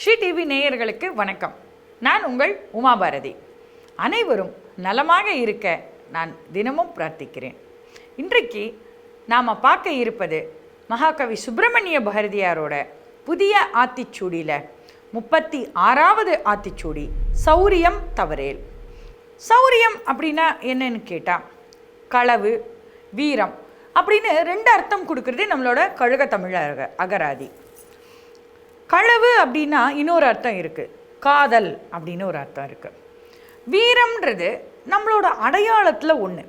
Sri TV நேயர்களுக்கு வணக்கம். நான் உங்கள் உமாபாரதி. அனைவரும் நலமாக இருக்க நான் தினமும் பிரார்த்திக்கிறேன். இன்றைக்கு நாம் பார்க்க இருப்பது மகாகவி சுப்பிரமணிய பாரதியாரோட புதிய ஆத்திச்சூடியில் 36வது ஆத்திச்சூடி, சௌரியம் தவறேல். சௌரியம் அப்படின்னா என்னன்னு கேட்டால் களவு, வீரம் அப்படின்னு ரெண்டு அர்த்தம் கொடுக்குறது நம்மளோட கழுக தமிழ் அகராதி. களவு அப்படின்னா இன்னொரு அர்த்தம் இருக்குது, காதல் அப்படின்னு ஒரு அர்த்தம் இருக்குது. வீரம்ன்றது நம்மளோட அடையாளத்தில் ஒன்று.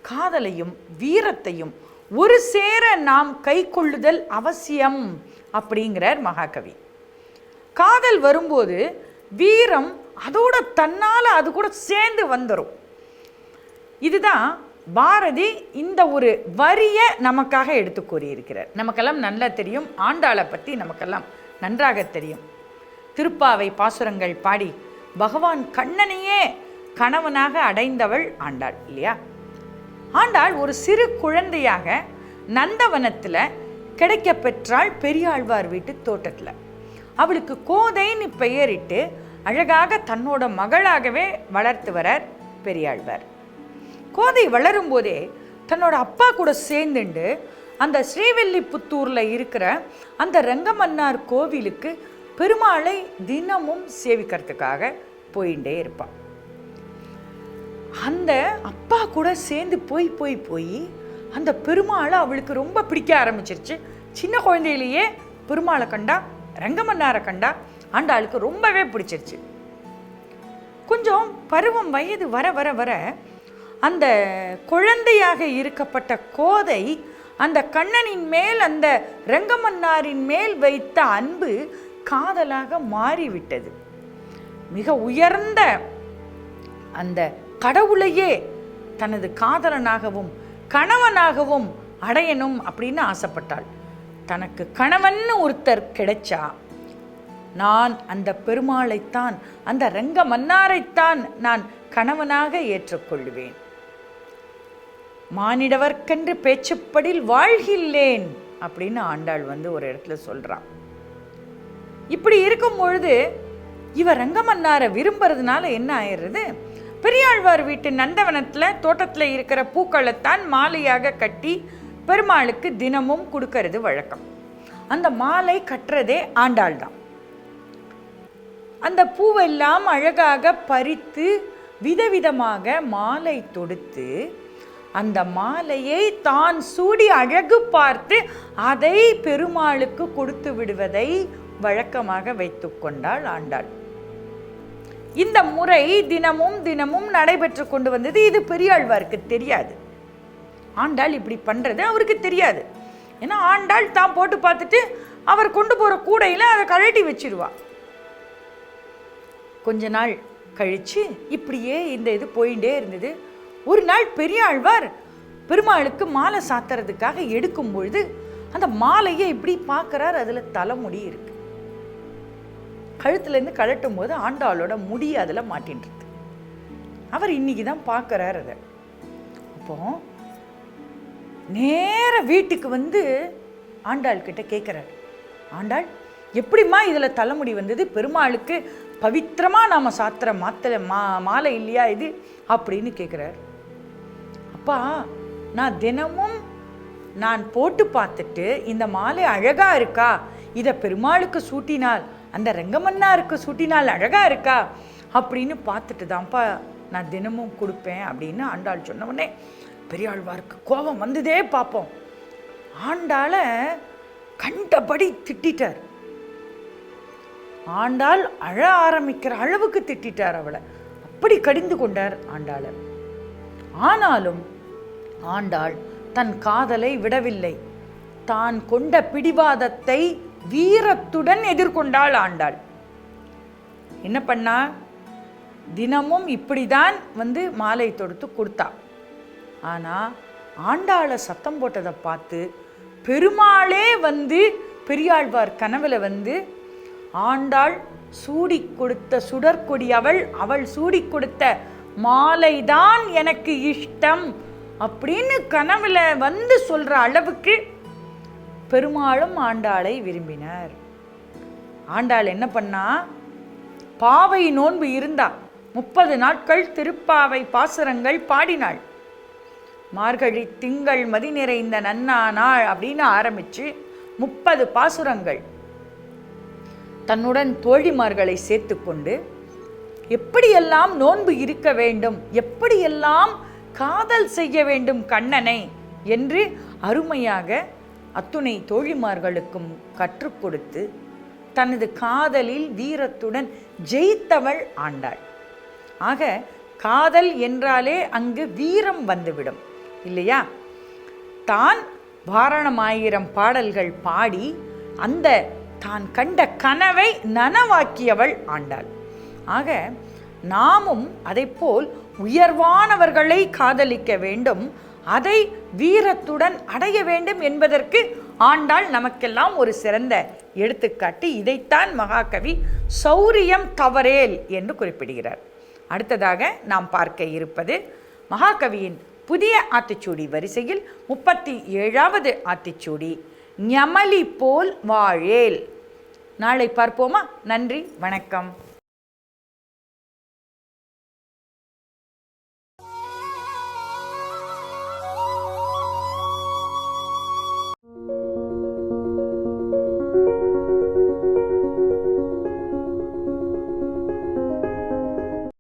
காதலையும் வீரத்தையும் ஒரு சேர நாம் கை கொள்ளுதல் அவசியம் அப்படிங்கிறார் மகாகவி. காதல் வரும்போது வீரம் அதோட தன்னால் அது கூட சேர்ந்து வந்துடும். இதுதான் பாரதி இந்த ஒரு வரியை நமக்காக எடுத்து கூறியிருக்கிறார். நமக்கெல்லாம் நல்லா தெரியும், ஆண்டாளை பற்றி நமக்கெல்லாம் நன்றாக தெரியும். திருப்பாவை பாசுரங்கள் பாடி பகவான் கண்ணனையே கணவனாக அடைந்தவள் ஆண்டாள் இல்லையா? ஆண்டாள் ஒரு சிறு குழந்தையாக நந்தவனத்தில் கிடைக்க பெற்றாள் பெரியாழ்வார் வீட்டு தோட்டத்தில். அவளுக்கு கோதைன்னு பெயரிட்டு அழகாக தன்னோட மகளாகவே வளர்த்து வரார் பெரியாழ்வார். கோதை வளரும் போதே தன்னோட அப்பா கூட சேர்ந்துண்டு அந்த ஸ்ரீவில்லிபுத்தூரில் இருக்கிற அந்த ரங்கமன்னார் கோவிலுக்கு பெருமாளை தினமும் சேவிக்கிறதுக்காக போயிட்டே இருப்பாள். அந்த அப்பா கூட சேர்ந்து போய் போய் போய் அந்த பெருமாளை அவளுக்கு ரொம்ப பிடிக்க ஆரம்பிச்சிருச்சு. சின்ன குழந்தையிலேயே பெருமாளை கண்டா, ரங்கமன்னாரை கண்டா ஆண்டாளுக்கு ரொம்பவே பிடிச்சிருச்சு. கொஞ்சம் பருவம் வயது வர வர வர அந்த குழந்தையாக இருக்கப்பட்ட கோதை அந்த கண்ணனின் மேல், அந்த ரங்கமன்னாரின் மேல் வைத்த அன்பு காதலாக மாறிவிட்டது. மிக உயர்ந்த அந்த கடவுளையே தனது காதலனாகவும் கணவனாகவும் அடையணும் அப்படின்னு ஆசைப்பட்டாள். தனக்கு கணவன்னு ஒருத்தர் கிடைச்சா நான் அந்த பெருமாளைத்தான், அந்த ரங்கமன்னாரைத்தான் நான் கணவனாக ஏற்றுக்கொள்வேன். மானிடவர்க்கென்று பேச்சுப்படில் வாழ்கில்லேன் அப்படின்னு ஆண்டாள் ஒரு இடத்துல சொல்றான். இப்படி இருக்கும் பொழுது இவ ரங்கமன்னாரை விரும்புறதுனால என்ன ஆயிடுறது? பெரியாழ்வார் வீட்டு நந்தவனத்தில் தோட்டத்தில் இருக்கிற பூக்களைத்தான் மாலையாக கட்டி பெருமாளுக்கு தினமும் கொடுக்கறது வழக்கம். அந்த மாலை கட்டுறதே ஆண்டாள் தான். அந்த பூவெல்லாம் அழகாக பறித்து விதவிதமாக மாலை தொடுத்து அந்த மாலையை தான் சூடி அழகு பார்த்து அதை பெருமாளுக்கு கொடுத்து விடுவதை வழக்கமாக வைத்து கொண்டாள் ஆண்டாள். இந்த முறை தினமும் தினமும் நடைபெற்று கொண்டு வந்தது. இது பெரியாழ்வாருக்கு தெரியாது. ஆண்டாள் இப்படி பண்றது அவருக்கு தெரியாது. ஏன்னா ஆண்டாள் தான் போட்டு பார்த்துட்டு அவர் கொண்டு போற கூடையில அதை கழட்டி வச்சிருவா. கொஞ்ச நாள் கழிச்சு இப்படியே இந்த இது போயிட்டே இருந்தது. ஒரு நாள் பெரியாழ்வார் பெருமாளுக்கு மாலை சாத்துறதுக்காக எடுக்கும் பொழுது அந்த மாலையை இப்படி பார்க்கிறார். அதுல தலைமுடி இருக்கு. கழுத்துல இருந்து கழட்டும் போது ஆண்டாளோட முடி அதுல மாட்டின்னு இருக்கு. அவர் இன்னைக்குதான் பார்க்கிறார் அதை. அப்போ நேர வீட்டுக்கு ஆண்டாள் கிட்ட கேட்கிறார், ஆண்டாள் எப்படிம்மா இதுல தலைமுடி வந்தது? பெருமாளுக்கு பவித்திரமா நாம சாத்திர மாலை இல்லையா இது அப்படின்னு கேட்கிறார். அப்பா, நான் தினமும் நான் போட்டு பார்த்துட்டு இந்த மாலை அழகா இருக்கா, இதை பெருமாளுக்கு சூட்டினால், அந்த ரங்கமன்னாருக்கு சூட்டினால் அழகா இருக்கா அப்படின்னு பார்த்துட்டு தான்ப்பா நான் தினமும் கொடுப்பேன் அப்படின்னு ஆண்டாள் சொன்ன உடனே பெரியாழ்வாருக்கு கோபம் வந்ததே. பார்ப்போம், ஆண்டாளை கண்டபடி திட்டார். ஆண்டாள் அழ ஆரம்பிக்கிற அளவுக்கு திட்டார் அவளை. அப்படி கடிந்து கொண்டார் ஆண்டாளை. ஆனாலும் ஆண்டாள் தன் காதலை விடவில்லை. தான் கொண்ட பிடிவாதத்தை வீரத்துடன் எதிர்கொண்டாள் ஆண்டாள். என்ன பண்ணா? தினமும் இப்படிதான் மாலை தொடுத்து கொடுத்தா. ஆனா ஆண்டாளை சத்தம் போட்டதை பார்த்து பெருமாளே பெரியாழ்வார் கனவுல ஆண்டாள் சூடி கொடுத்த சுடற்கொடி அவள் சூடி கொடுத்த மாலைதான் எனக்கு இஷ்டம் அப்படின்னு கனவுல சொல்ற அளவுக்கு பெருமாளும் ஆண்டாளை விரும்பினார். ஆண்டாள் என்ன பண்ணா, பாவை நோன்பு இருந்தா 30 நாட்கள் திருப்பாவை பாசுரங்கள் பாடினாள். மார்கழி திங்கள் மதி நிறைந்த நன்னா நாள் அப்படின்னு ஆரம்பிச்சு 30 பாசுரங்கள் தன்னுடன் தோழிமார்களை சேர்த்து கொண்டு எப்படியெல்லாம் நோன்பு இருக்க வேண்டும், எப்படியெல்லாம் காதல் செய்ய வேண்டும் கண்ணனை என்று அருமையாக அத்துணை தோழிமார்களுக்கும் கற்றுக் கொடுத்து தனது காதலில் வீரத்துடன் ஜெயித்தவள் ஆண்டாள். ஆக காதல் என்றாலே அங்கு வீரம் வந்துவிடும் இல்லையா? தான் வாரணமாயிரம் பாடல்கள் பாடி அந்த தான் கண்ட கனவை நனவாக்கியவள் ஆண்டாள். ஆக நாமும் அதைப்போல் உயர்வானவர்களை காதலிக்க வேண்டும், அதை வீரத்துடன் அடைய வேண்டும் என்பதற்கு ஆண்டாள் நமக்கெல்லாம் ஒரு சிறந்த எடுத்துக்காட்டு. இதைத்தான் மகாகவி சௌரியம் தவறேல் என்று குறிப்பிடுகிறார். அடுத்ததாக நாம் பார்க்க இருப்பது மகாகவியின் புதிய ஆத்திச்சூடி வரிசையில் 37வது ஆத்திச்சூடி, ஞமலி போல் வாழேல். நாளை பார்ப்போமா? நன்றி, வணக்கம்.